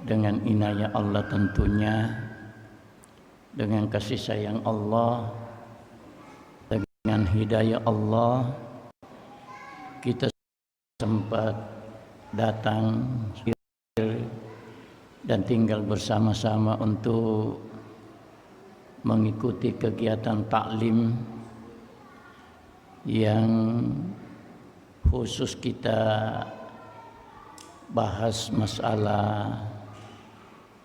dengan inayah Allah tentunya, dengan kasih sayang Allah, dengan hidayah Allah, kita sempat datang dan tinggal bersama-sama untuk mengikuti kegiatan taklim yang khusus kita bahas masalah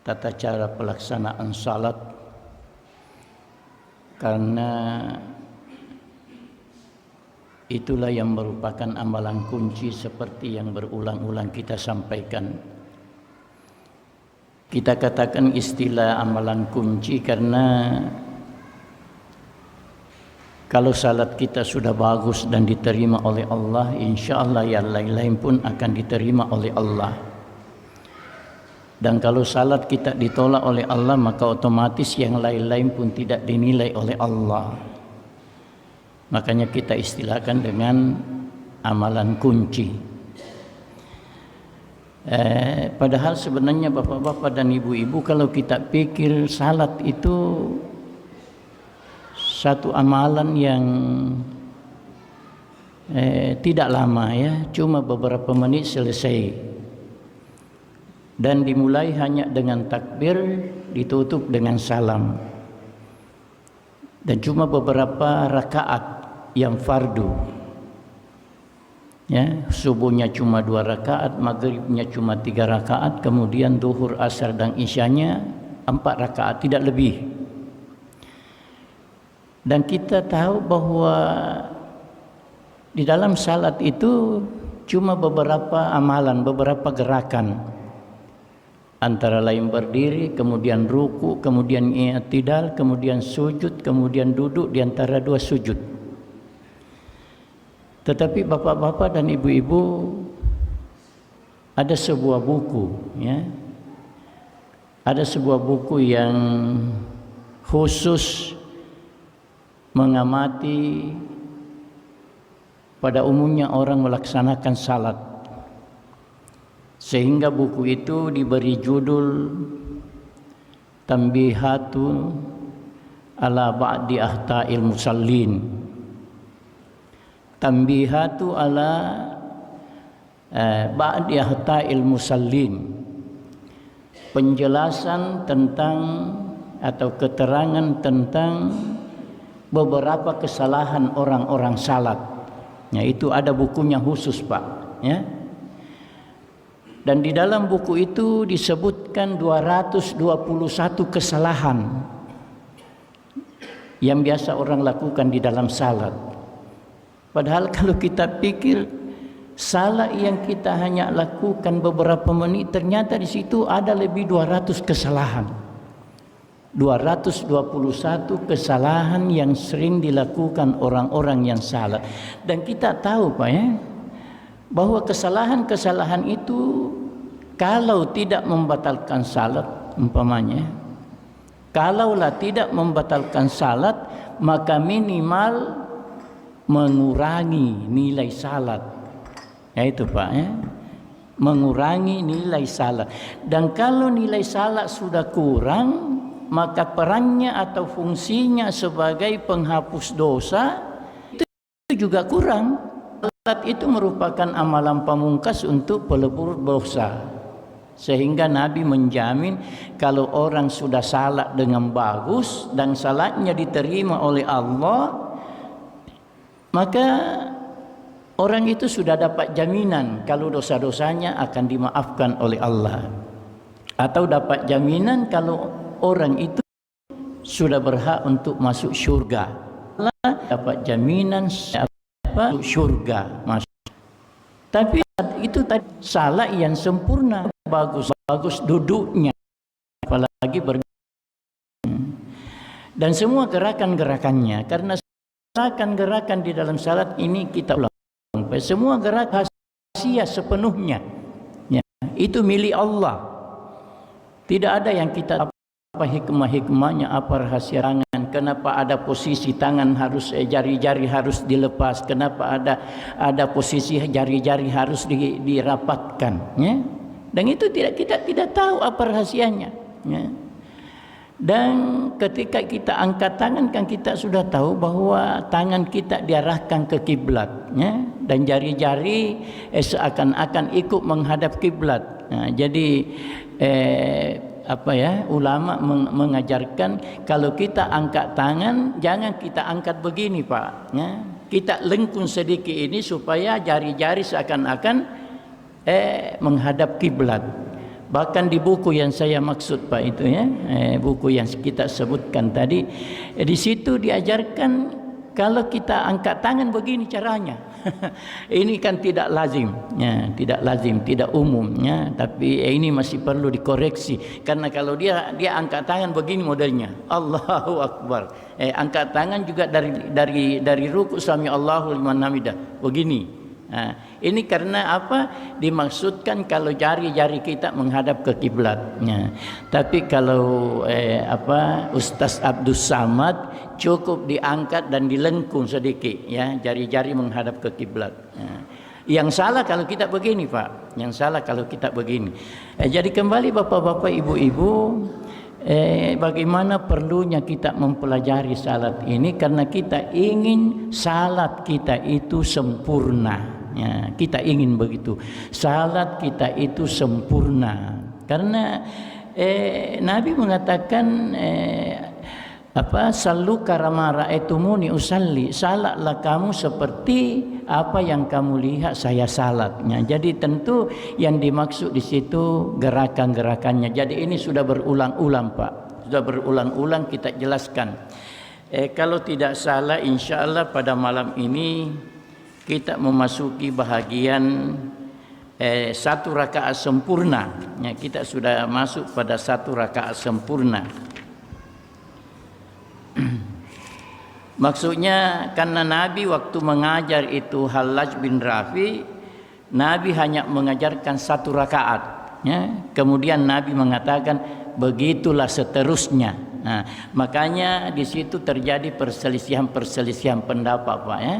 tata cara pelaksanaan salat, karena itulah yang merupakan amalan kunci seperti yang berulang-ulang kita sampaikan. Kita katakan istilah amalan kunci karena kalau salat kita sudah bagus dan diterima oleh Allah, insya Allah yang lain-lain pun akan diterima oleh Allah. Dan kalau salat kita ditolak oleh Allah, maka otomatis yang lain-lain pun tidak dinilai oleh Allah. Makanya kita istilahkan dengan amalan kunci. Padahal sebenarnya bapak-bapak dan ibu-ibu, kalau kita pikir salat itu satu amalan yang tidak lama ya, cuma beberapa menit selesai, dan dimulai hanya dengan takbir, ditutup dengan salam, dan cuma beberapa rakaat yang fardu ya. Subuhnya cuma 2 rakaat, maghribnya cuma 3 rakaat, kemudian duhur, asar dan isyanya 4 rakaat, tidak lebih. Dan kita tahu bahwa di dalam salat itu cuma beberapa amalan, beberapa gerakan, antara lain berdiri, kemudian ruku, kemudian i'tidal, kemudian sujud, kemudian duduk di antara 2 sujud. Tetapi bapak-bapak dan ibu-ibu, ada sebuah buku ya, ada sebuah buku yang khusus mengamati pada umumnya orang melaksanakan salat, sehingga buku itu diberi judul Tanbihatu ala ba'di ahta'il musallin. Tanbihatu ala ba'di ahta'il musallin, penjelasan tentang atau keterangan tentang beberapa kesalahan orang-orang salat. Ya, itu ada bukunya khusus Pak ya. Dan di dalam buku itu disebutkan 221 kesalahan yang biasa orang lakukan di dalam salat. Padahal kalau kita pikir salat yang kita hanya lakukan beberapa menit, ternyata di situ ada lebih 200 kesalahan. 221 kesalahan yang sering dilakukan orang-orang yang salat. Dan kita tahu Pak ya, bahwa kesalahan-kesalahan itu kalau tidak membatalkan salat, umpamanya kalaulah tidak membatalkan salat, maka minimal mengurangi nilai salat. Ya itu Pak ya, mengurangi nilai salat. Dan kalau nilai salat sudah kurang, maka perannya atau fungsinya sebagai penghapus dosa itu juga kurang. Salat itu merupakan amalan pamungkas untuk pelebur dosa, sehingga Nabi menjamin kalau orang sudah salat dengan bagus dan salatnya diterima oleh Allah, maka orang itu sudah dapat jaminan kalau dosa-dosanya akan dimaafkan oleh Allah, atau dapat jaminan kalau orang itu sudah berhak untuk masuk syurga. Dapat jaminan masuk syurga masuk. Tapi itu tadi salat yang sempurna, bagus duduknya, apalagi dan semua gerakan-gerakannya, karena gerakan-gerakan di dalam salat ini kita ulang, semua gerakan rahasia sepenuhnya ya, itu milik Allah. Tidak ada yang kita apa hikmah-hikmahnya, apa rahasia tangan, kenapa ada posisi tangan harus jari-jari harus dilepas, kenapa ada posisi jari-jari harus dirapatkan ya. Dan itu kita tidak tahu apa rahasianya. Ya. Dan ketika kita angkat tangan kan kita sudah tahu bahwa tangan kita diarahkan ke kiblat, ya, dan jari-jari seakan-akan ikut menghadap kiblat. Nah, jadi ulama mengajarkan kalau kita angkat tangan jangan kita angkat begini, Pak. Ya. Kita lengkung sedikit ini supaya jari-jari seakan-akan menghadap kiblat. Bahkan di buku yang saya maksud, Pak, itu ya, buku yang kita sebutkan tadi, di situ diajarkan kalau kita angkat tangan begini caranya. Ini kan tidak lazim, ya, tidak lazim, tidak umum, ya, tapi ini masih perlu dikoreksi karena kalau dia angkat tangan begini modelnya, Allahu Akbar. Angkat tangan juga dari ruku sami Allahu liman hamidah begini. Nah, ini karena apa? Dimaksudkan kalau jari-jari kita menghadap ke kiblatnya. Tapi kalau Ustaz Abdus Samad cukup diangkat dan dilengkung sedikit, ya, jari-jari menghadap ke kiblat. Nah, yang salah kalau kita begini, Pak. Yang salah kalau kita begini. Jadi kembali Bapak-bapak, Ibu-ibu, bagaimana perlunya kita mempelajari salat ini karena kita ingin salat kita itu sempurna. Ya, kita ingin begitu. Salat kita itu sempurna. Karena Nabi mengatakan sallu kama ra'aitumuni usalli. Salatlah kamu seperti apa yang kamu lihat saya salatnya. Jadi tentu yang dimaksud di situ gerakan-gerakannya. Jadi ini sudah berulang-ulang, Pak. Sudah berulang-ulang kita jelaskan. Kalau tidak salah insyaallah pada malam ini kita memasuki bahagian satu rakaat sempurna. Ya, kita sudah masuk pada satu rakaat sempurna. Maksudnya karena Nabi waktu mengajar itu Hallaj bin Rafi, Nabi hanya mengajarkan satu rakaat. Ya. Kemudian Nabi mengatakan begitulah seterusnya. Nah, makanya di situ terjadi perselisihan pendapat, Pak, ya.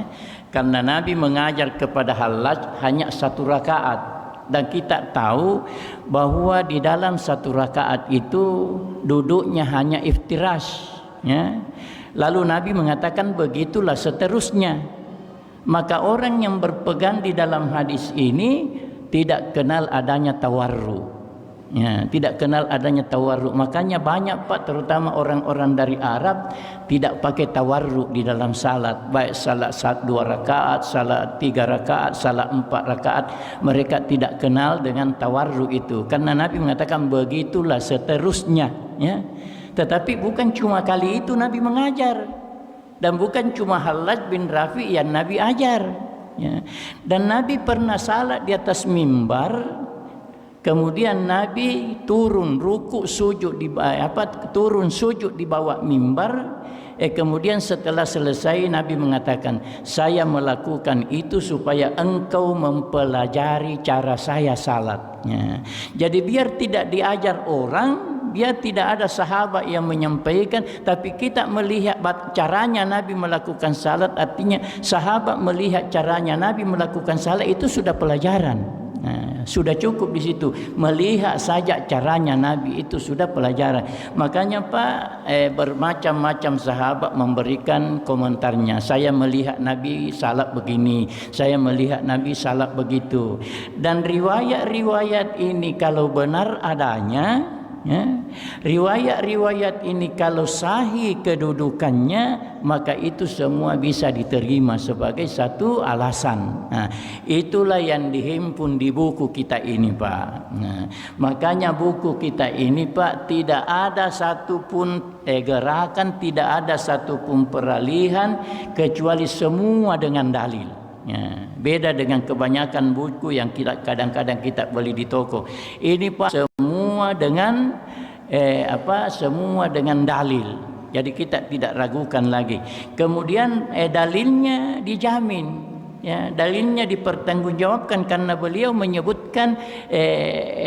Karena Nabi mengajar kepada Hallaj hanya satu rakaat dan kita tahu bahwa di dalam satu rakaat itu duduknya hanya iftirash, ya. Lalu Nabi mengatakan begitulah seterusnya. Maka orang yang berpegang di dalam hadis ini tidak kenal adanya tawarru. Ya, tidak kenal adanya tawarruk. Makanya banyak, Pak, terutama orang-orang dari Arab tidak pakai tawarruk di dalam salat. Baik salat 2 rakaat, salat 3 rakaat, salat 4 rakaat, mereka tidak kenal dengan tawarruk itu. Karena Nabi mengatakan begitulah seterusnya, ya. Tetapi bukan cuma kali itu Nabi mengajar, dan bukan cuma Hallaj bin Rafi yang Nabi ajar, ya. Dan Nabi pernah salat di atas mimbar. Kemudian Nabi turun ruku sujud turun sujud di bawah mimbar. Kemudian setelah selesai Nabi mengatakan, saya melakukan itu supaya engkau mempelajari cara saya salatnya. Jadi biar tidak diajar orang, biar tidak ada sahabat yang menyampaikan, tapi kita melihat caranya Nabi melakukan salat, artinya sahabat melihat caranya Nabi melakukan salat, itu sudah pelajaran. Nah, sudah cukup di situ, melihat saja caranya Nabi itu sudah pelajaran. Makanya, Pak, bermacam-macam sahabat memberikan komentarnya. Saya melihat Nabi salat begini, saya melihat Nabi salat begitu. Dan riwayat-riwayat ini kalau benar adanya, ya, riwayat-riwayat ini kalau sahih kedudukannya, maka itu semua bisa diterima sebagai satu alasan. Nah, itulah yang dihimpun di buku kita ini, Pak. Nah, makanya buku kita ini, Pak, tidak ada satupun gerakan, tidak ada satupun peralihan, kecuali semua dengan dalil. Ya, beda dengan kebanyakan buku yang kadang-kadang kita beli di toko. Ini, Pak, semua dengan semua dengan dalil. Jadi kita tidak ragukan lagi. Kemudian dalilnya dijamin, ya, dalilnya dipertanggungjawabkan karena beliau menyebutkan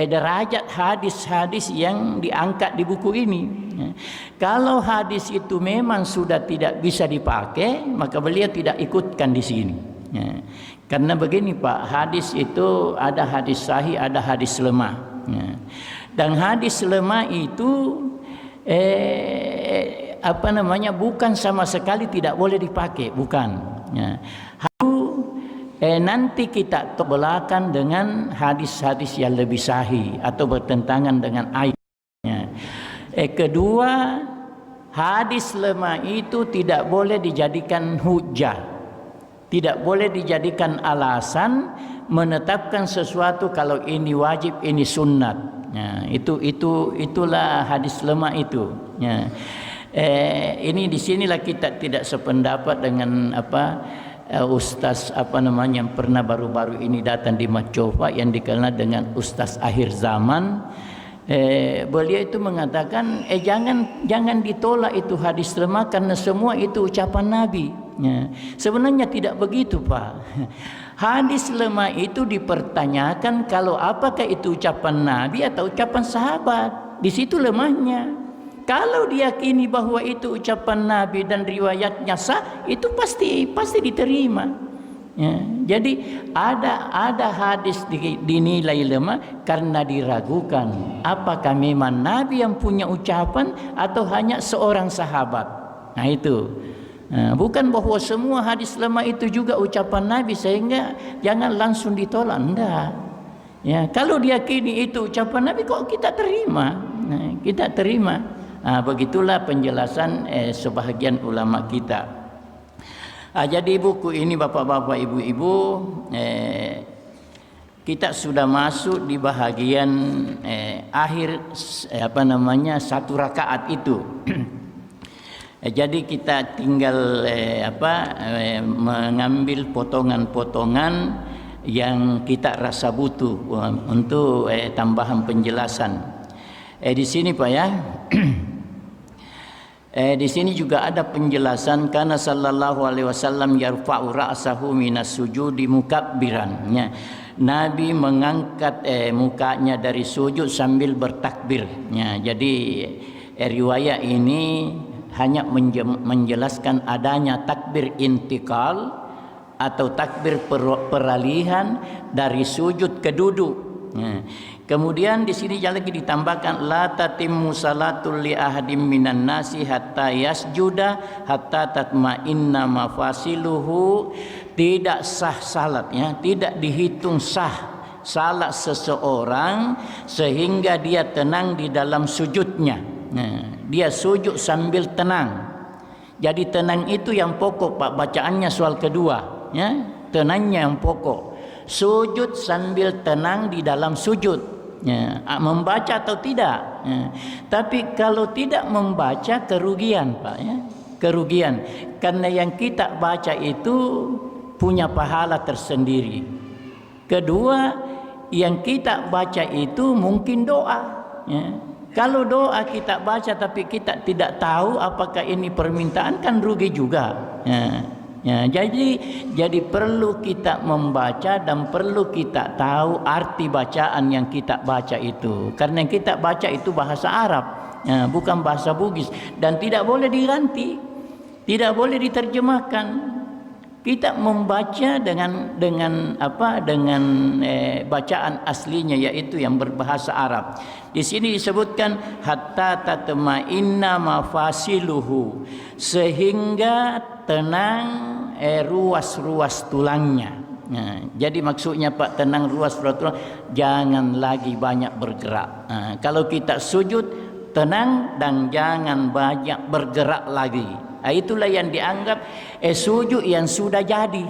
derajat hadis-hadis yang diangkat di buku ini. Ya. Kalau hadis itu memang sudah tidak bisa dipakai, maka beliau tidak ikutkan di sini. Ya. Karena begini, Pak, hadis itu ada hadis sahih, ada hadis lemah. Ya. Dan hadis lemah itu bukan sama sekali tidak boleh dipakai, bukan. Ya. Nanti kita tolakkan dengan hadis-hadis yang lebih sahih atau bertentangan dengan ayatnya. Kedua, hadis lemah itu tidak boleh dijadikan hujah, tidak boleh dijadikan alasan menetapkan sesuatu kalau ini wajib, ini sunat. Ya, itulah hadis lemah itu. Ya. Ini disinilah kita tidak sependapat dengan Ustaz yang pernah baru-baru ini datang di Macofa yang dikenal dengan Ustaz akhir zaman. Beliau itu mengatakan jangan ditolak itu hadis lemah karena semua itu ucapan Nabi. Ya. Sebenarnya tidak begitu, Pak. Hadis lemah itu dipertanyakan kalau apakah itu ucapan Nabi atau ucapan sahabat. Di situ lemahnya. Kalau diyakini bahwa itu ucapan Nabi dan riwayatnya sah, itu pasti diterima. Ya, jadi ada hadis dinilai lemah karena diragukan apakah memang Nabi yang punya ucapan atau hanya seorang sahabat. Nah itu. Bukan bahwa semua hadis lemah itu juga ucapan Nabi sehingga jangan langsung ditolak. Enggak. Ya, kalau diyakini itu ucapan Nabi kok kita terima. Nah, kita terima. Begitulah penjelasan sebahagian ulama kita. Jadi buku ini bapak-bapak, ibu-ibu, kita sudah masuk di bahagian akhir satu rakaat itu. Jadi kita tinggal mengambil potongan-potongan yang kita rasa butuh untuk tambahan penjelasan. Di sini Pak ya. Di sini juga ada penjelasan karena sallallahu alaihi wasallam yarfa'u ra'sahu minas sujudi mukabbiran. Ya. Nabi mengangkat mukanya dari sujud sambil bertakbir. Ya, jadi riwayat ini hanya menjelaskan adanya takbir intikal atau takbir peralihan dari sujud ke duduk. Ya. Kemudian di sini lagi ditambahkan la tatimmu salatul li ahadim minan nasi hatta yasjuda hatta tatma'inna mafasiluhu. Tidak sah salatnya, tidak dihitung sah salat seseorang sehingga dia tenang di dalam sujudnya. Nah, dia sujud sambil tenang. Jadi tenang itu yang pokok Pak, bacaannya soal kedua, ya. Tenangnya yang pokok. Sujud sambil tenang di dalam sujud. Ya, membaca atau tidak. Ya. Tapi kalau tidak membaca kerugian Pak, ya. Kerugian karena yang kita baca itu punya pahala tersendiri. Kedua, yang kita baca itu mungkin doa. Ya. Kalau doa kita baca tapi kita tidak tahu apakah ini permintaan kan rugi juga. Ya. Ya, jadi perlu kita membaca dan perlu kita tahu arti bacaan yang kita baca itu. Karena yang kita baca itu bahasa Arab, ya, bukan bahasa Bugis dan tidak boleh diganti, tidak boleh diterjemahkan. Kita membaca dengan bacaan aslinya yaitu yang berbahasa Arab. Di sini disebutkan hatta tatma'inna mafasiluhu, sehingga tenang ruas-ruas tulangnya. Nah, jadi maksudnya Pak, tenang ruas-ruas tulang, jangan lagi banyak bergerak. Nah, kalau kita sujud tenang dan jangan banyak bergerak lagi. Itulah yang dianggap sujud yang sudah jadi,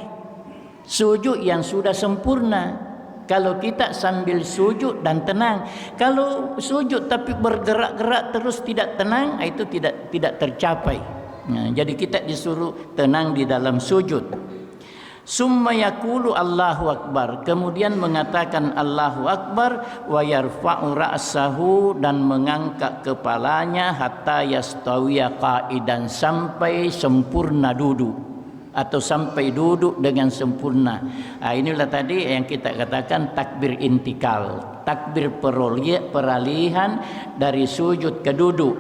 sujud yang sudah sempurna. Kalau kita sambil sujud dan tenang, kalau sujud tapi bergerak-gerak terus tidak tenang, itu tidak tercapai. Nah, jadi kita disuruh tenang di dalam sujud. Summa yaqulu Allahu Akbar, kemudian mengatakan Allahu Akbar, wa yarfa'u ra'sahu, dan mengangkat kepalanya hatta yastawiya qa'idan, sampai sempurna duduk atau sampai duduk dengan sempurna. Inilah tadi yang kita katakan takbir intikal, takbir peralihan dari sujud ke duduk.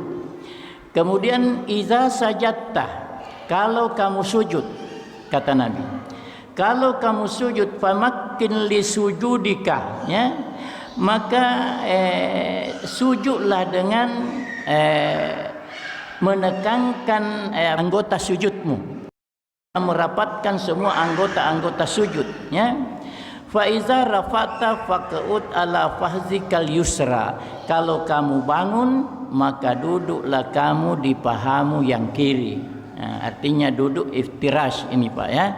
Kemudian iza sajatta, kalau kamu sujud, kata Nabi, kalau kamu sujud, famakin li sujudika, ya, maka sujudlah dengan menekankan anggota sujudmu, merapatkan semua anggota-anggota sujud, ya. Fa iza rafa'ta faq'ud ala fahzikal yusra. Kalau kamu bangun, maka duduklah kamu di pahamu yang kiri. Artinya duduk iftirash ini Pak, ya.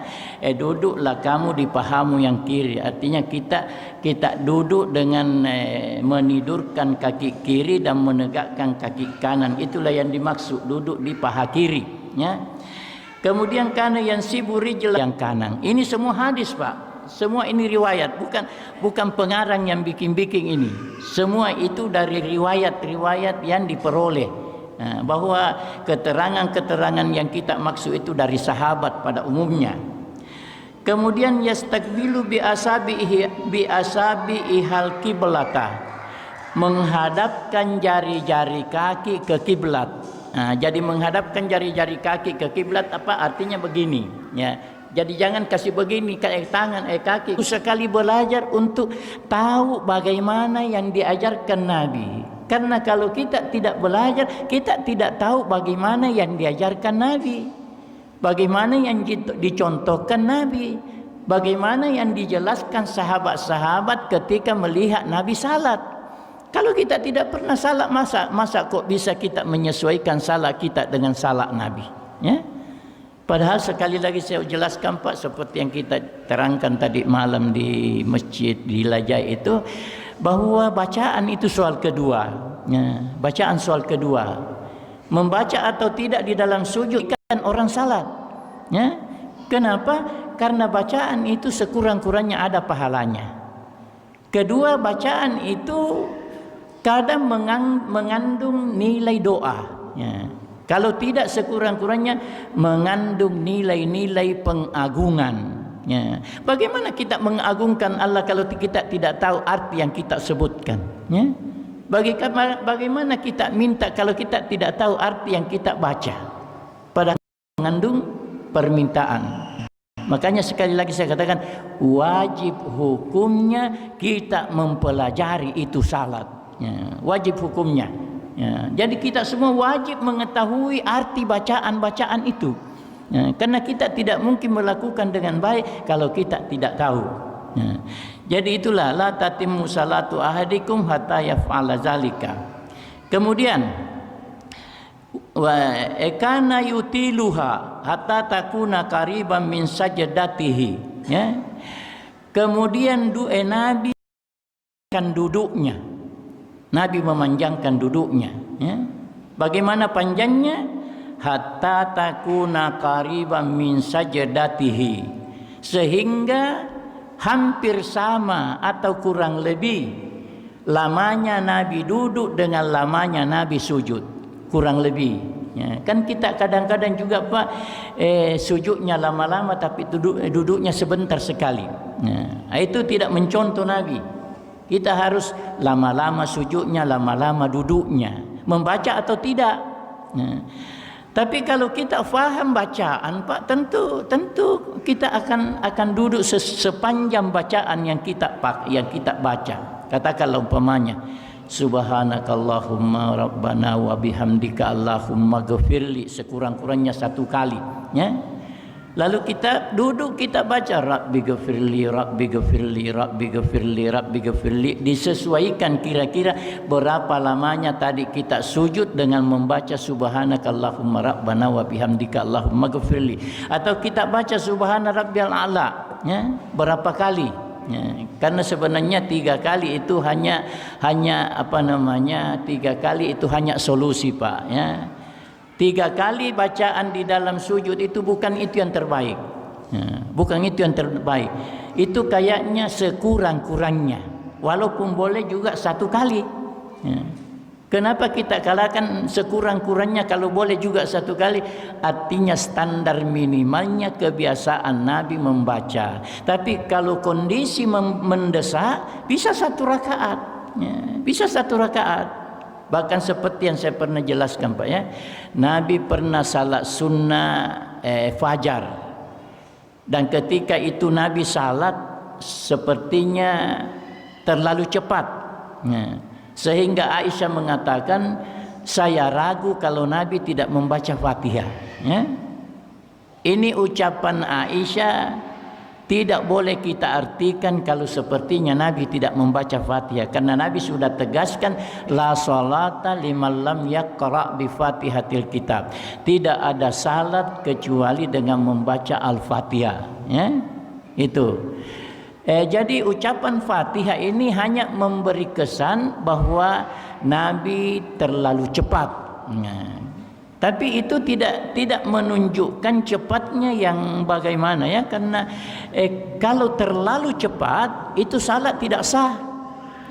Duduklah kamu di pahamu yang kiri. Artinya kita duduk dengan menidurkan kaki kiri dan menegakkan kaki kanan. Itulah yang dimaksud duduk di paha kiri, ya. Kemudian kana yansibu rijla yang kanan. Ini semua hadis Pak. Semua ini riwayat, bukan pengarang yang bikin-bikin ini. Semua itu dari riwayat-riwayat yang diperoleh. Bahwa keterangan-keterangan yang kita maksud itu dari sahabat pada umumnya. Kemudian yastakbilu bi asabihi hal kiblata, menghadapkan jari-jari kaki ke kiblat. Jadi menghadapkan jari-jari kaki ke kiblat apa artinya begini, ya. Jadi jangan kasih begini tangan kaki. Sekali belajar untuk tahu bagaimana yang diajarkan Nabi. Karena kalau kita tidak belajar, kita tidak tahu bagaimana yang diajarkan Nabi, bagaimana yang dicontohkan Nabi, bagaimana yang dijelaskan sahabat-sahabat ketika melihat Nabi salat. Kalau kita tidak pernah salat, masa kok bisa kita menyesuaikan salat kita dengan salat Nabi, ya? Padahal sekali lagi saya jelaskan Pak, seperti yang kita terangkan tadi malam di masjid di Lajai itu, bahwa bacaan itu soal kedua, ya. Bacaan soal kedua. Membaca atau tidak di dalam sujud kan orang salat, ya. Kenapa? Karena bacaan itu sekurang-kurangnya ada pahalanya. Kedua, bacaan itu kadang mengandung nilai doa, ya. Kalau tidak sekurang-kurangnya mengandung nilai-nilai pengagungan, ya. Bagaimana kita mengagungkan Allah kalau kita tidak tahu arti yang kita sebutkan, ya? Bagaimana kita minta kalau kita tidak tahu arti yang kita baca? Pada mengandung permintaan. Makanya sekali lagi saya katakan wajib hukumnya kita mempelajari itu salat, ya. Wajib hukumnya. Ya, jadi kita semua wajib mengetahui arti bacaan-bacaan itu, ya, karena kita tidak mungkin melakukan dengan baik kalau kita tidak tahu, ya. Jadi itulah la tatimmu salatu ahadikum hatta yaf'ala zalika. Kemudian wa ekana yutiluha hatta takuna qariban min sajdatihi, ya. Kemudian Nabi akan duduknya, Nabi memanjangkan duduknya, ya. Bagaimana panjangnya? Hatta takuna qariban min sajdatihi, sehingga hampir sama atau kurang lebih lamanya Nabi duduk dengan lamanya Nabi sujud, kurang lebih, ya. Kan kita kadang-kadang juga Pak sujudnya lama-lama tapi duduknya sebentar sekali, ya. Itu tidak mencontoh Nabi. Kita harus lama-lama sujudnya, lama-lama duduknya, membaca atau tidak. Nah, tapi kalau kita faham bacaan Pak, tentu kita akan duduk sepanjang bacaan yang kita baca. Katakanlah umpamanya, Subhanakallahumma rabbana wa bihamdika Allahumma ghafirli, sekurang-kurangnya 1 kali, ya. Lalu kita duduk, kita baca Rabbi ghafirli, Rabbi ghafirli, Rabbi ghafirli, Rabbi ghafirli. Disesuaikan kira-kira berapa lamanya tadi kita sujud dengan membaca Subhanakallahumma rabbana wa bihamdika Allahumma ghafirli. Atau kita baca Subhana rabbiyal a'la, ya, berapa kali, ya. Karena sebenarnya 3 kali itu hanya 3 kali itu hanya solusi Pak, ya. 3 kali bacaan di dalam sujud itu bukan itu yang terbaik, ya, bukan itu yang terbaik. Itu kayaknya sekurang-kurangnya, walaupun boleh juga 1 kali, ya. Kenapa kita katakan sekurang-kurangnya kalau boleh juga 1 kali? Artinya standar minimalnya kebiasaan Nabi membaca. Tapi kalau kondisi mendesak bisa 1 rakaat, ya, bisa 1 rakaat. Bahkan seperti yang saya pernah jelaskan Pak, ya, Nabi pernah salat sunnah fajar, dan ketika itu Nabi salat sepertinya terlalu cepat, Ya. Sehingga Aisyah mengatakan, saya ragu kalau Nabi tidak membaca Fatihah. Ya. Ini ucapan Aisyah tidak boleh kita artikan kalau sepertinya Nabi tidak membaca Fatihah, karena Nabi sudah tegaskan la salata liman lam yaqra bi Fatihatil kitab. Tidak ada salat kecuali dengan membaca Al-Fatihah, ya. Itu. Jadi ucapan Fatihah ini hanya memberi kesan bahwa Nabi terlalu cepat. Nah, tapi itu tidak menunjukkan cepatnya yang bagaimana, ya, karena kalau terlalu cepat itu salat tidak sah.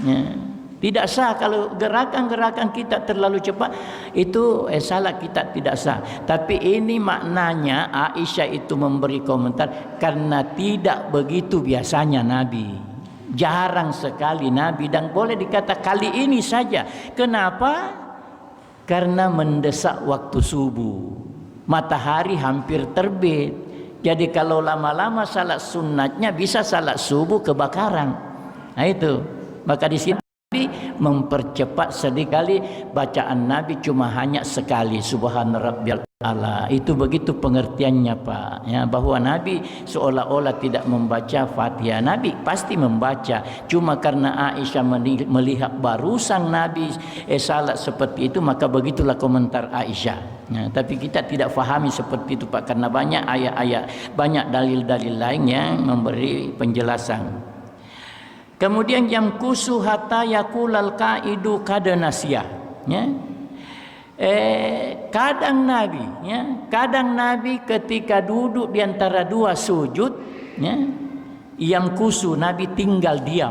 Ya, tidak sah kalau gerakan-gerakan kita terlalu cepat, itu salat kita tidak sah. Tapi ini maknanya Aisyah itu memberi komentar karena tidak begitu biasanya Nabi. Jarang sekali Nabi, dan boleh dikata kali ini saja. Kenapa? Karena mendesak waktu subuh, matahari hampir terbit. Jadi kalau lama-lama salat sunnatnya bisa salat subuh kebakaran. Nah itu, maka di sini Nabi mempercepat sedikali bacaan Nabi, cuma hanya sekali Subhana Rabbiyal A'la. Itu begitu pengertiannya, Pak, ya, bahwa Nabi seolah-olah tidak membaca Fatihah. Nabi pasti membaca, cuma karena Aisyah melihat barusan Nabi salat seperti itu, maka begitulah komentar Aisyah. Ya, tapi kita tidak fahami seperti itu, Pak, karena banyak ayat-ayat, banyak dalil-dalil lain yang memberi penjelasan. Kemudian yang kusu hatta yakulal kaidu kadanasiyah, ya. Kadang Nabi, ya, kadang Nabi ketika duduk di antara dua sujud, ya, yang kusu Nabi tinggal diam,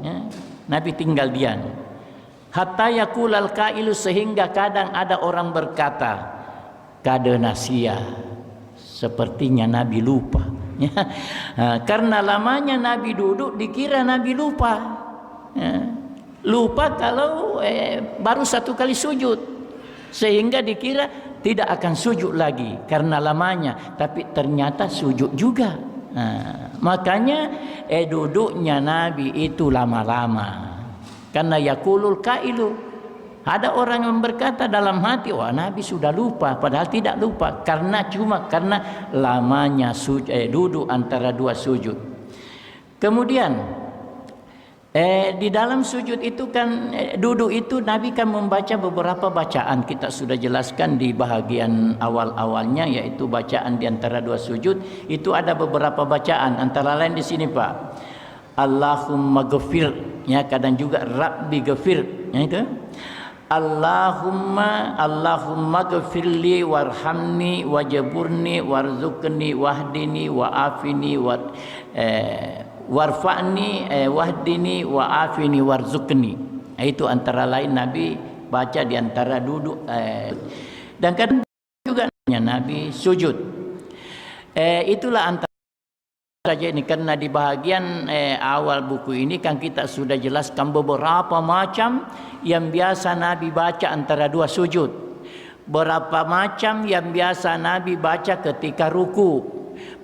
ya, Nabi tinggal diam. Hatta yakulal kailu, sehingga kadang ada orang berkata kadanasiyah, sepertinya Nabi lupa. Ya. Karena lamanya Nabi duduk dikira Nabi lupa, ya. Lupa kalau baru satu kali sujud, sehingga dikira tidak akan sujud lagi karena lamanya, tapi ternyata sujud juga. Makanya duduknya Nabi itu lama-lama, karena yakulul kailu. Ada orang yang berkata dalam hati, wah Nabi sudah lupa, padahal tidak lupa, karena lamanya duduk antara dua sujud. Kemudian di dalam sujud itu kan duduk itu Nabi kan membaca beberapa bacaan, kita sudah jelaskan di bahagian awal-awalnya, yaitu bacaan di antara dua sujud itu ada beberapa bacaan, antara lain di sini, Pak, Allahumma ghafir, ya, kadang juga Rabbi ghafir, ya, itu Allahumma ghafirli warhamni wajaburni warzuqni wahdini wa'afini warfa'ni wahdini wa'afini warzuqni. Itu antara lain Nabi baca di antara duduk, dan kadang juga Nabi sujud. Itulah antara saja ini, karena di bahagian awal buku ini kan kita sudah jelaskan beberapa macam yang biasa Nabi baca antara dua sujud, berapa macam yang biasa Nabi baca ketika ruku,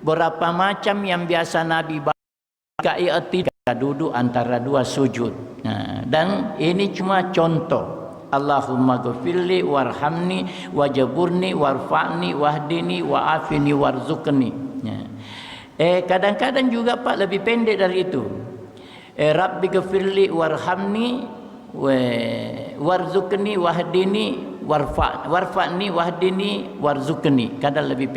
berapa macam yang biasa Nabi baca ketika duduk antara dua sujud. Nah, dan ini cuma contoh. Allahumma ghafirli warhamni wajaburni warfa'ni wahdini wa'afini warzuqni. Nah, kadang-kadang juga, Pak, lebih pendek dari itu. Rabbi ghafirli warhamni warzuqni wahdini warfa'ni wahdini warzuqni. Kadang lebih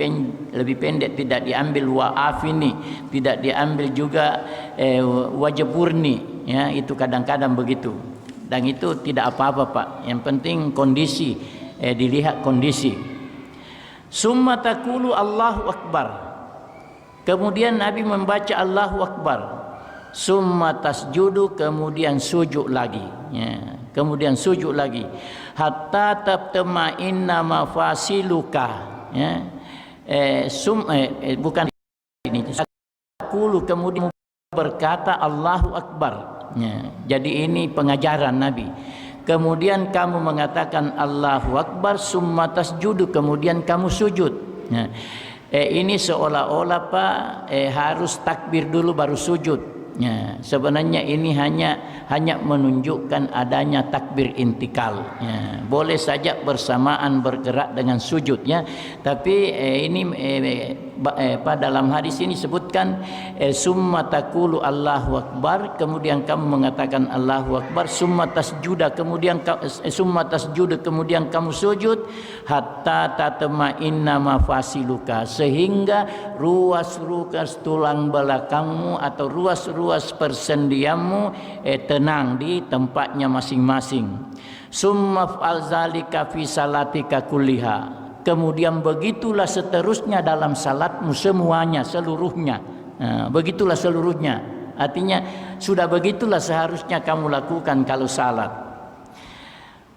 pendek, tidak diambil wa'afini, tidak diambil juga wajaburni, ya, itu kadang-kadang begitu. Dan itu tidak apa-apa, Pak. Yang penting kondisi, dilihat kondisi. Summa taqulu Allahu akbar. Kemudian Nabi membaca Allahu Akbar. Summa tasjudu, kemudian sujud lagi, ya. Kemudian sujud lagi. Hatta tabtama'inna mafasiluka, ya. Bukan ini. Kemudian berkata Allahu Akbar, ya. Jadi ini pengajaran Nabi. Kemudian kamu mengatakan Allahu Akbar, summa tasjudu, kemudian kamu sujud, ya. Ini seolah-olah, Pak, harus takbir dulu baru sujud. Ya, sebenarnya ini hanya menunjukkan adanya takbir intikal. Ya, boleh saja bersamaan bergerak dengan sujudnya, tapi dalam hadis ini sebutkan summa taqulu Allahu akbar, kemudian kamu mengatakan Allahu akbar, summa tasjuda, kemudian kemudian kamu sujud hatta tatma'inna mafasiluka, sehingga ruas-ruas tulang belakangmu atau ruas persendianmu tenang di tempatnya masing-masing. Summa fa'al zalika fi salatika kulliha, kemudian begitulah seterusnya dalam salatmu semuanya, seluruhnya. Begitulah seluruhnya, artinya sudah begitulah seharusnya kamu lakukan kalau salat.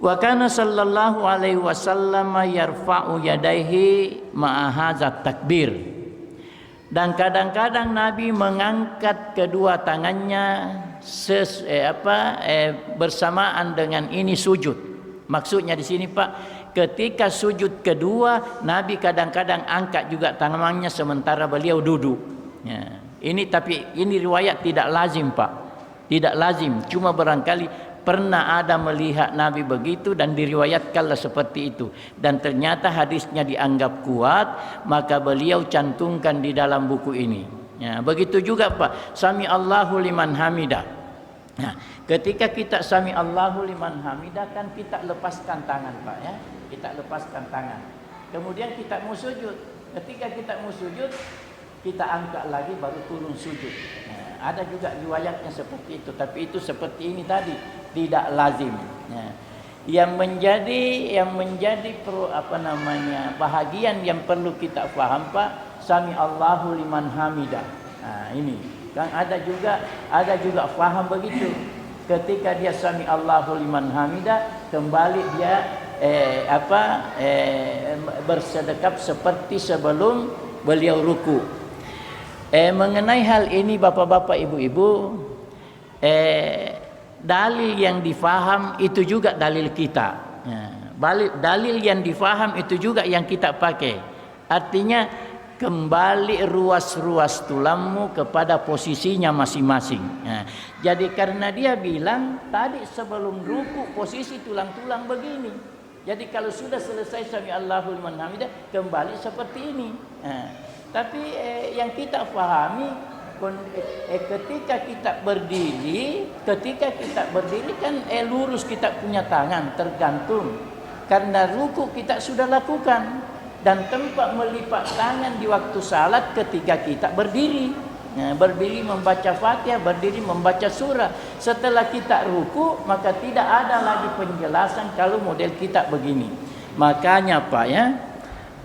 Wa kana sallallahu alaihi wasallam yarfa'u yadaihi ma'a hadzal takbir, dan kadang-kadang Nabi mengangkat kedua tangannya bersamaan dengan ini sujud. Maksudnya di sini Pak, ketika sujud kedua Nabi kadang-kadang angkat juga tangannya sementara beliau duduk. Ya, tapi ini riwayat tidak lazim Pak, tidak lazim. Cuma barangkali pernah ada melihat Nabi begitu dan diriwayatkanlah seperti itu, dan ternyata hadisnya dianggap kuat, maka beliau cantumkan di dalam buku ini. Ya, begitu juga Pak, sami Allahu liman hamidah. Nah, ketika kita sami Allahu liman hamidah kan kita lepaskan tangan Pak, ya, kita lepaskan tangan. Kemudian kita mau sujud. Ketika kita mau sujud, kita angkat lagi baru turun sujud. Nah, ada juga riwayatnya seperti itu, tapi itu seperti ini tadi, tidak lazim. Nah, yang menjadi bahagian yang perlu kita faham Pak, sami Allahu liman hamidah. Nah, ini kan ada juga faham begitu. Ketika dia sami Allahu liman hamidah, kembali dia bersedekap seperti sebelum beliau ruku. Mengenai hal ini Bapak-bapak, Ibu-ibu, dalil yang difaham itu juga dalil kita. Dalil yang difaham itu juga yang kita pakai. Artinya kembali ruas-ruas tulangmu kepada posisinya masing-masing. Jadi karena dia bilang tadi sebelum ruku posisi tulang-tulang begini. Jadi kalau sudah selesai sami Allahu liman hamidah, kembali seperti ini. Tapi yang kita pahami ketika kita berdiri kan lurus kita punya tangan tergantung, karena ruku kita sudah lakukan, dan tempat melipat tangan di waktu salat ketika kita berdiri. Berdiri membaca Fatihah, berdiri membaca surah. Setelah kita ruku maka tidak ada lagi penjelasan kalau model kita begini. Makanya Pak, ya,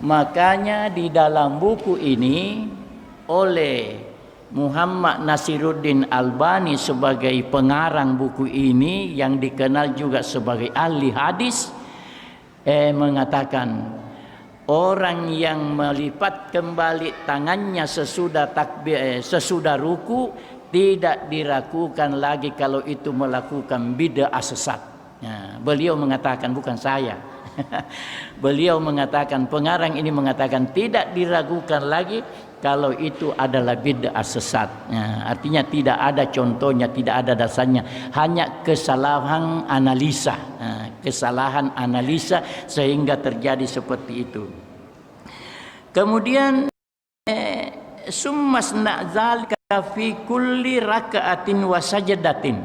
makanya di dalam buku ini oleh Muhammad Nasiruddin Albani sebagai pengarang buku ini, yang dikenal juga sebagai ahli hadis, mengatakan orang yang melipat kembali tangannya sesudah ruku tidak diragukan lagi kalau itu melakukan bid'ah sesat. Beliau mengatakan, bukan saya. Beliau mengatakan, pengarang ini mengatakan tidak diragukan lagi kalau itu adalah bid'ah sesat. Artinya tidak ada contohnya, tidak ada dasarnya, hanya kesalahan analisa. Kesalahan analisa sehingga terjadi seperti itu. Kemudian summasna zalika fi kulli raka'atin wa sajdatin.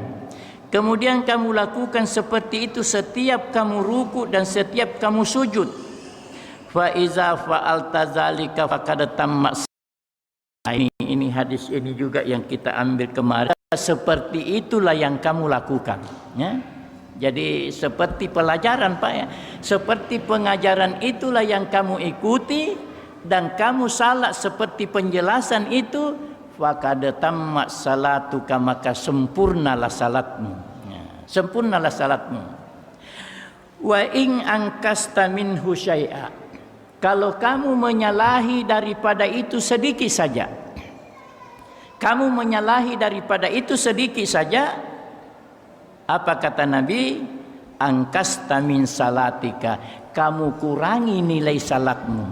Kemudian kamu lakukan seperti itu setiap kamu ruku dan setiap kamu sujud. Fa iza fa'alta zalika faqad tamma. Ini hadis ini juga yang kita ambil kemarin. Seperti itulah yang kamu lakukan, ya. Jadi seperti pelajaran Pak, ya. Seperti pengajaran itulah yang kamu ikuti dan kamu salat seperti penjelasan itu, faqad tammat salatuka, maka sempurnalah salatmu. Sempurnalah salatmu. Wa in angkasta minhu syai'a, kalau kamu menyalahi daripada itu sedikit saja, kamu menyalahi daripada itu sedikit saja, apa kata Nabi? Angkasta min salatika, kamu kurangi nilai salatmu.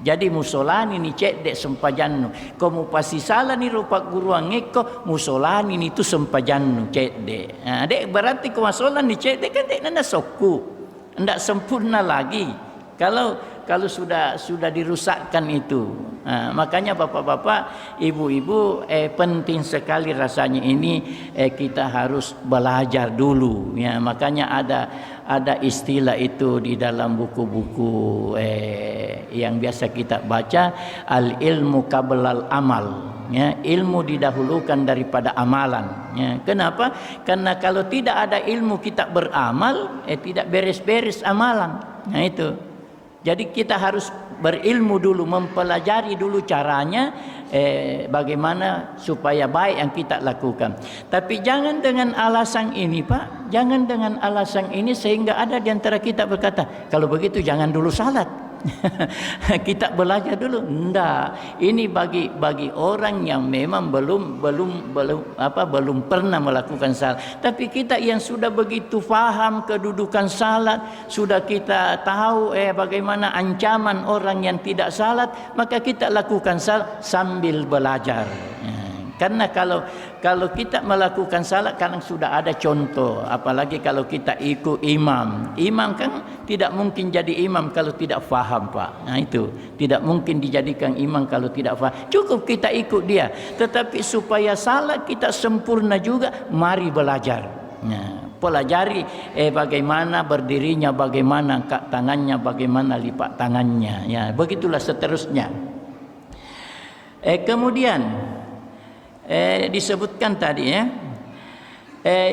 Jadi musolani ni cek dek sempajannu. Kamu pasti salah ni rupa guruan ngeko musolani ni tu sempajannu cek dek. Dek berarti kemasolan ni cek dek kan dek nanda soku. Ndak sempurna lagi. Kalau sudah dirusakkan itu. Makanya bapak-bapak, ibu-ibu penting sekali rasanya ini kita harus belajar dulu ya. Makanya ada istilah itu di dalam buku-buku yang biasa kita baca, al ilmu qablal amal ya, ilmu didahulukan daripada amalan ya. Kenapa? Karena kalau tidak ada ilmu kita beramal tidak beres-beres amalan. Nah itu. Jadi kita harus berilmu dulu, mempelajari dulu caranya bagaimana supaya baik yang kita lakukan. Tapi jangan dengan alasan ini Pak, jangan dengan alasan ini sehingga ada di antara kita berkata, kalau begitu jangan dulu salat. Kita belajar dulu. Enggak, ini bagi orang yang memang belum pernah melakukan salat. Tapi kita yang sudah begitu faham kedudukan salat, sudah kita tahu bagaimana ancaman orang yang tidak salat, maka kita lakukan salat sambil belajar. Karena kalau kita melakukan salat kadang sudah ada contoh, apalagi kalau kita ikut imam. Imam kan tidak mungkin jadi imam kalau tidak faham Pak. Nah itu, tidak mungkin dijadikan imam kalau tidak faham. Cukup kita ikut dia. Tetapi supaya salat kita sempurna juga, mari belajar. Nah, pelajari bagaimana berdirinya, bagaimana angkat tangannya, bagaimana lipat tangannya. Ya, begitulah seterusnya. Kemudian disebutkan tadi ya,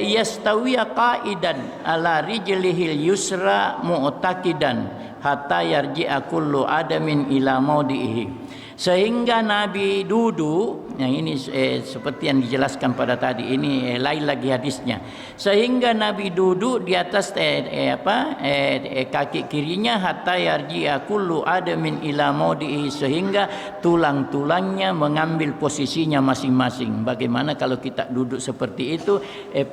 yastawiya qa'idan ala rijlihil yusra mu'taqidan hatta yarji'a kullu adamin ila maudihi. Sehingga Nabi duduk, yang ini seperti yang dijelaskan pada tadi, ini lain lagi hadisnya. Sehingga Nabi duduk di atas kaki kirinya, hatta yarji'a kullu adamin ila maudihi, sehingga tulang-tulangnya mengambil posisinya masing-masing. Bagaimana kalau kita duduk seperti itu,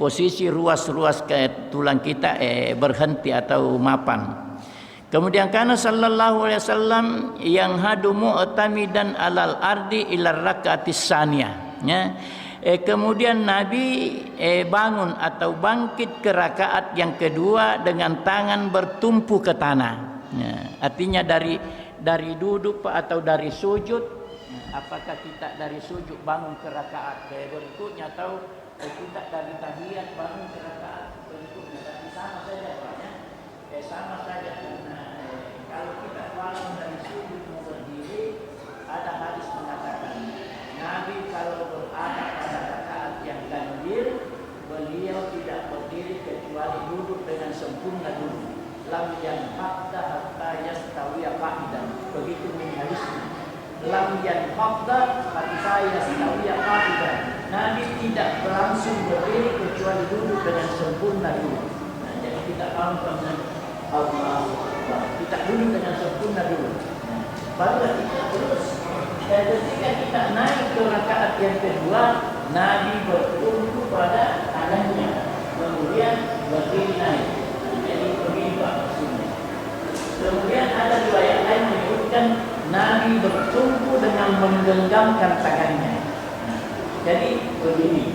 posisi ruas-ruas tulang kita berhenti atau mapan. Kemudian karena sallallahu alaihi wasallam yang hadu mu'tamidan alal ardi ila rakaatis saniyah ya. Kemudian Nabi bangun atau bangkit ke rakaat yang kedua dengan tangan bertumpu ke tanah ya. Artinya dari duduk atau dari sujud, apakah kita dari sujud bangun ke rakaat berikutnya atau kita dari tahiyat bangun ke rakaat berikutnya, tapi sama saja Pak ya. Sama saja. Kalau kita bangun dari sujud mau berdiri, ada hadis mengatakan Nabi kalau berada pada rakaat yang ganjil, beliau tidak berdiri kecuali duduk dengan sempurna dulu. Lam yanhaqda hatta yastawiya qa'idan. Begitu hadisnya. Lam yanhaqda hatta yastawiya qa'idan. Nabi tidak langsung berdiri kecuali duduk dengan sempurna dulu. Nah, jadi kita paham Allah. Kita duduk dengan sempurna dulu. Baru kita terus. Dan ketika kita naik ke rakaat yang kedua, Nabi bertumpu pada tangannya, kemudian berdiri naik. Jadi begini Pak maksudnya. Kemudian ada riwayat lain menyebutkan Nabi bertumpu dengan menggenggamkan tangannya. Jadi begini.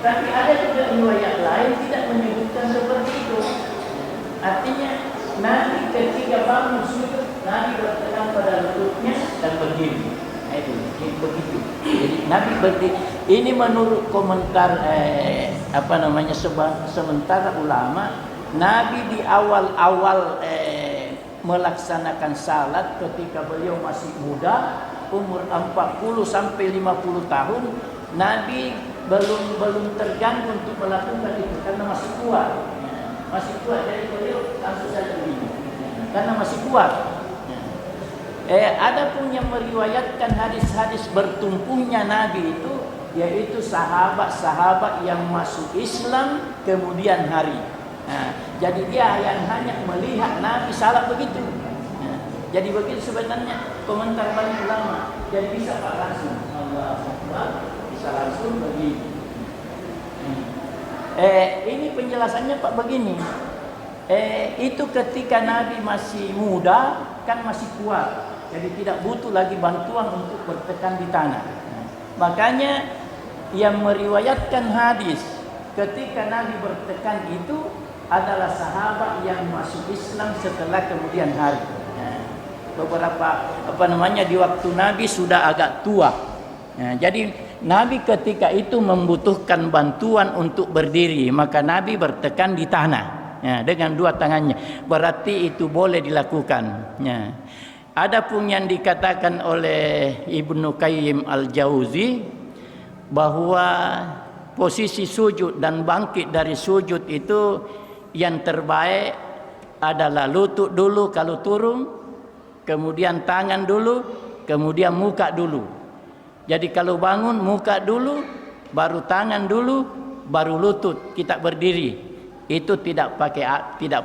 Tapi ada juga riwayat lain tidak menyebutkan seperti itu. Artinya Nabi ketika bangun sujud, Nabi berpegang pada lututnya dan berdiri. Itu begitu. Jadi Nabi berdiri. Ini menurut komentar sementara ulama, Nabi di awal-awal melaksanakan salat ketika beliau masih muda, umur 40 sampai 50 tahun, Nabi belum terganggu untuk melakukan itu karena masih kuat. Masih kuat, jadi beliau langsung saja begini karena masih kuat. Ada pun yang meriwayatkan hadis-hadis bertumpunya Nabi itu, yaitu sahabat-sahabat yang masuk Islam kemudian hari. Jadi dia yang hanya melihat Nabi salat begitu. Jadi begitu sebenarnya komentar banyak ulama. Jadi bisa Pak langsung, Allahu Akbar, bisa langsung begini. Ini penjelasannya Pak begini. Itu ketika Nabi masih muda, kan masih kuat, jadi tidak butuh lagi bantuan untuk bertekan di tanah. Makanya yang meriwayatkan hadis ketika Nabi bertekan itu adalah sahabat yang masuk Islam setelah kemudian hari. Beberapa di waktu Nabi sudah agak tua. Jadi Nabi ketika itu membutuhkan bantuan untuk berdiri, maka Nabi bertekan di tanah dengan dua tangannya. Berarti itu boleh dilakukan. Adapun yang dikatakan oleh Ibnu Qayyim Al-Jauzi bahwa posisi sujud dan bangkit dari sujud itu yang terbaik adalah lutut dulu kalau turun, kemudian tangan dulu, kemudian muka dulu. Jadi kalau bangun muka dulu, baru tangan dulu, baru lutut kita berdiri. Itu tidak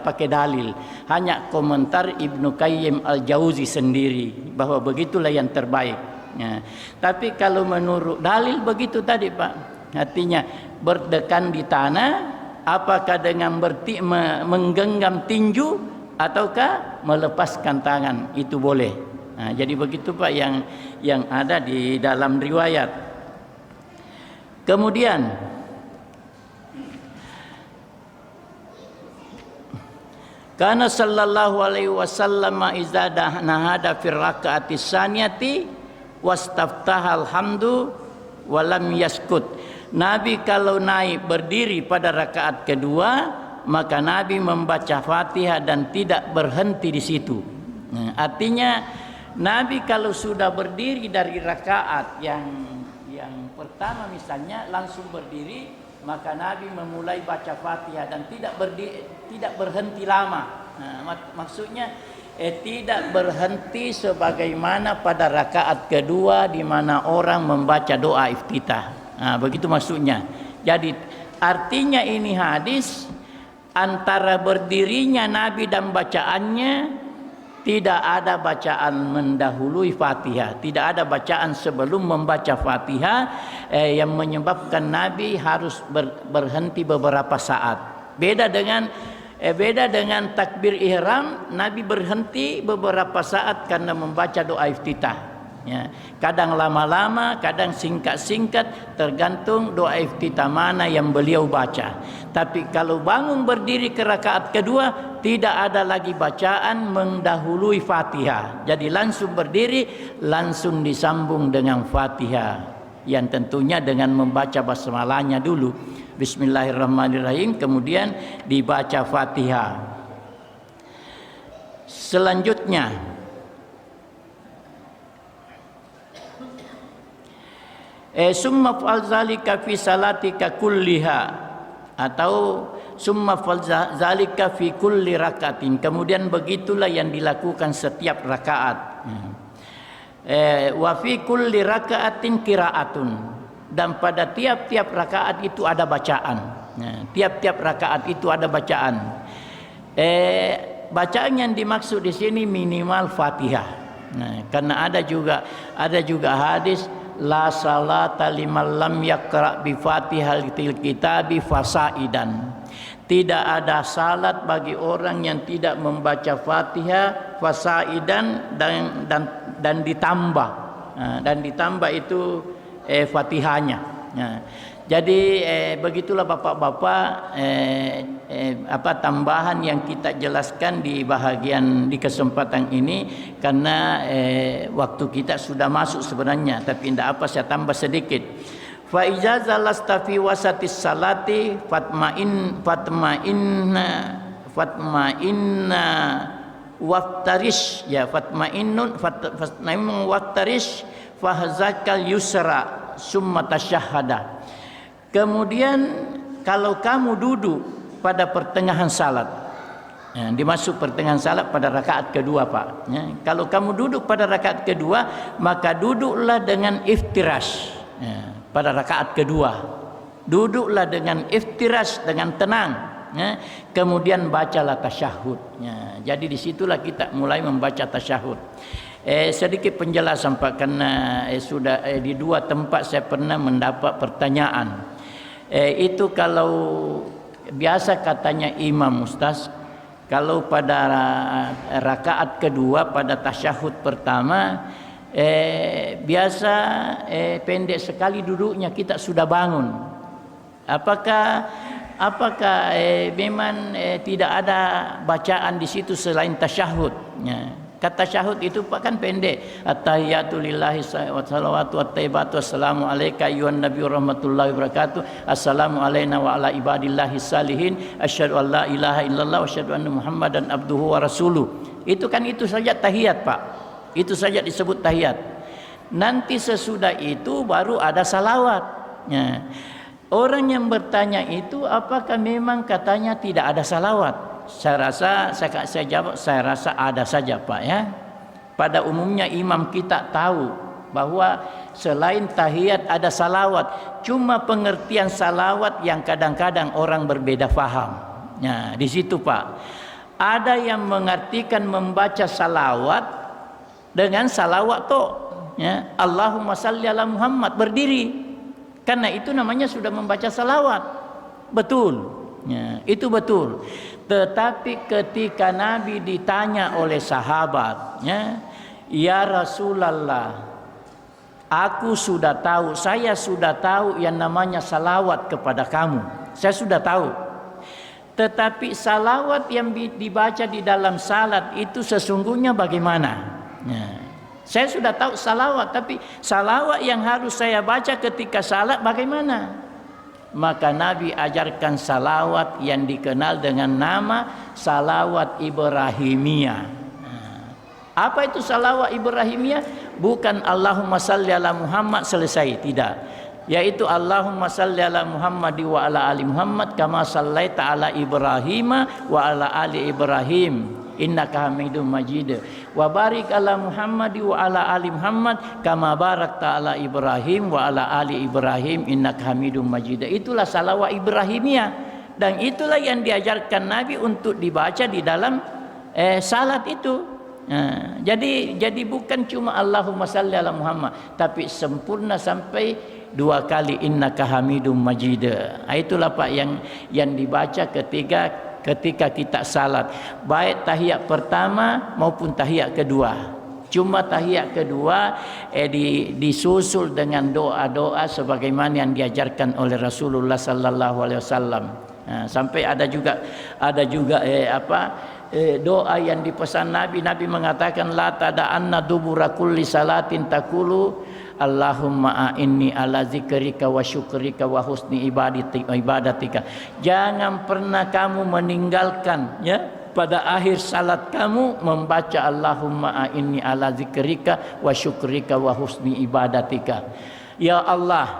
pakai dalil, hanya komentar Ibnu Qayyim Al-Jauzi sendiri bahwa begitulah yang terbaik. Tapi kalau menurut dalil begitu tadi Pak, artinya berdekan di tanah, apakah dengan menggenggam tinju ataukah melepaskan tangan, itu boleh. Jadi begitu Pak yang ada di dalam riwayat. Kemudian kana sallallahu alaihi wasallam idza nahada fi rakaati saniyati wastaftahal hamdu wa lam yaskut. Nabi kalau naik berdiri pada rakaat kedua, maka Nabi membaca Fatihah dan tidak berhenti di situ. Artinya Nabi kalau sudah berdiri dari rakaat yang pertama misalnya langsung berdiri, maka Nabi memulai baca Fatihah dan tidak berhenti lama. Maksudnya tidak berhenti sebagaimana pada rakaat kedua di mana orang membaca doa iftitah. Begitu maksudnya. Jadi artinya ini hadis antara berdirinya Nabi dan bacaannya tidak ada bacaan mendahului Fatihah, tidak ada bacaan sebelum membaca Fatihah yang menyebabkan Nabi harus berhenti beberapa saat. Beda dengan takbir ihram, Nabi berhenti beberapa saat karena membaca doa iftitah. Kadang lama-lama, kadang singkat-singkat, tergantung doa iftitah mana yang beliau baca. Tapi kalau bangun berdiri ke rakaat kedua, tidak ada lagi bacaan mendahului Fatihah. Jadi langsung berdiri, langsung disambung dengan Fatihah, yang tentunya dengan membaca basmalahnya dulu, Bismillahirrahmanirrahim, kemudian dibaca Fatihah. Selanjutnya summa fa'al zalika fi salatika kulliha, atau summa fa'al zalika fi kulli rakatin, kemudian begitulah yang dilakukan setiap rakaat. Wa fi kulli rakaatin qiraatun, dan pada tiap-tiap rakaat itu ada bacaan. Tiap-tiap rakaat itu ada bacaan. Bacaan yang dimaksud di sini minimal Fatihah. Karena ada juga hadis la salata liman lam yaqra bi Fatihatil kitabi fasaidan. Tidak ada salat bagi orang yang tidak membaca Fatihah fasaidan dan ditambah. Dan ditambah itu Fatihahnya. Jadi begitulah Bapak-bapak tambahan yang kita jelaskan di kesempatan ini, karena waktu kita sudah masuk sebenarnya, tapi tidak apa saya tambah sedikit. Fa iza zalasta fi wasatis salati fatma'inna waftarish, ya fatma'innun waftarish fahzakal yusra summa tasyahhada. Kemudian kalau kamu duduk pada pertengahan salat, dimasuk pertengahan salat pada rakaat kedua Pak. Kalau kamu duduk pada rakaat kedua, maka duduklah dengan iftirash. Pada rakaat kedua, duduklah dengan iftirash, dengan tenang. Kemudian bacalah tasyahud. Jadi disitulah kita mulai membaca tasyahud. Sedikit penjelasan Pak, karena sudah di dua tempat saya pernah mendapat pertanyaan. Itu kalau biasa katanya imam Ustaz, Kalau pada rakaat kedua pada tasyahud pertama biasa pendek sekali duduknya, kita sudah bangun. Apakah memang tidak ada bacaan di situ selain tasyahud? Kata tasyahud itu kan pendek. At-tahiyatu lillahi wa salawatu wat-thayyibatu wassalamu alayka ayyuhan nabiyyu rahmatullahi wabarakatuh. Assalamu alayna wa ala ibadillahi salihin. Asyhadu an la ilaha illallah wa asyhadu anna Muhammadan abduhu wa rasuluh. Itu saja tahiyat, Pak. Itu saja disebut tahiyat. Nanti sesudah itu baru ada salawat. Orang yang bertanya itu apakah memang katanya tidak ada salawat? Saya jawab, saya rasa ada saja, Pak, ya. Pada umumnya imam kita tahu bahwa selain tahiyat ada salawat. Cuma pengertian salawat yang kadang-kadang orang berbeda faham. Nah, di situ, Pak. Ada yang mengartikan membaca salawat dengan salawat ya. Allahumma salli ala Muhammad, berdiri. Karena itu namanya sudah membaca salawat. Betul. Ya, itu betul. Tetapi ketika Nabi ditanya oleh sahabat, ya Rasulullah, saya sudah tahu yang namanya salawat kepada kamu. Saya sudah tahu. Tetapi salawat yang dibaca di dalam salat itu sesungguhnya bagaimana? Saya sudah tahu salawat, tapi salawat yang harus saya baca ketika salat bagaimana? Maka Nabi ajarkan salawat yang dikenal dengan nama salawat Ibrahimiyah. Apa itu salawat Ibrahimiyah? Bukan Allahumma salli ala Muhammad selesai, tidak. Yaitu Allahumma salli ala Muhammad wa ala ali Muhammad kama sallaita ala Ibrahim wa ala ali Ibrahim innaka Hamidum Majid wa barik ala Muhammad wa ala ali Muhammad kama barakta ala Ibrahim wa ala ali Ibrahim innaka Hamidum Majid. Itulah salawat Ibrahimiyah, dan itulah yang diajarkan Nabi untuk dibaca di dalam salat itu. Jadi bukan cuma Allahumma salli ala Muhammad, tapi sempurna sampai 2 kali innaka Hamidum Majid. Itulah, Pak, yang dibaca ketika kita salat, baik tahiyat pertama maupun tahiyat kedua. Cuma tahiyat kedua disusul dengan doa-doa sebagaimana yang diajarkan oleh Rasulullah sallallahu alaihi wasallam. Sampai ada juga doa yang dipesan Nabi mengatakan la tada'anna dubura kulli salatin taqulu Allahumma a'inni ala zikrika wa syukrika wa husni ibadatika. Jangan pernah kamu meninggalkan, ya, pada akhir salat kamu membaca Allahumma a'inni ala zikrika wa syukrika wa husni ibadatika. Ya Allah,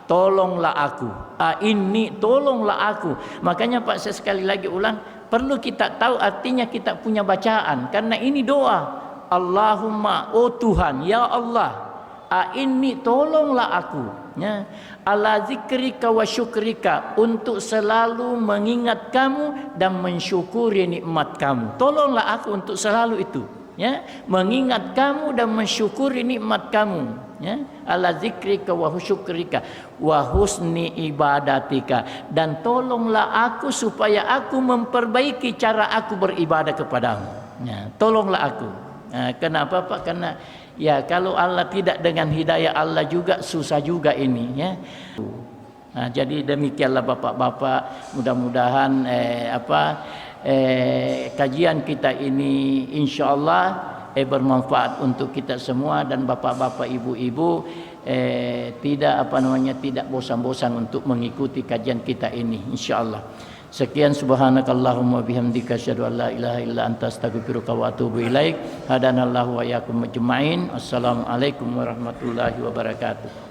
tolonglah aku. A'inni, tolonglah aku. Makanya, Pak, saya sekali lagi ulang, perlu kita tahu artinya kita punya bacaan, karena ini doa. Allahumma, oh Tuhan, ya Allah, a'inni, tolonglah aku, ya, ala zikrika wa syukrika, untuk selalu mengingat kamu dan mensyukuri nikmat kamu. Tolonglah aku untuk selalu itu, ya, mengingat kamu dan mensyukuri nikmat kamu, ya, ala zikrika wa syukrika wa husni ibadatika, dan tolonglah aku supaya aku memperbaiki cara aku beribadah kepadamu, ya, tolonglah aku. Kenapa, Pak? Karena ya kalau Allah tidak dengan hidayah Allah juga susah juga ini, ya. Jadi demikianlah Bapak-bapak, mudah-mudahan kajian kita ini insyaallah bermanfaat untuk kita semua, dan Bapak-bapak, Ibu-ibu tidak bosan-bosan untuk mengikuti kajian kita ini insyaallah. Sekian, subhanakallahumma bihamdika asyhadu an la ilaha illa anta astaghfiruka wa atubu ilaik. Hadanallahu wa iyyakum ajmain. Assalamualaikum warahmatullahi wabarakatuh.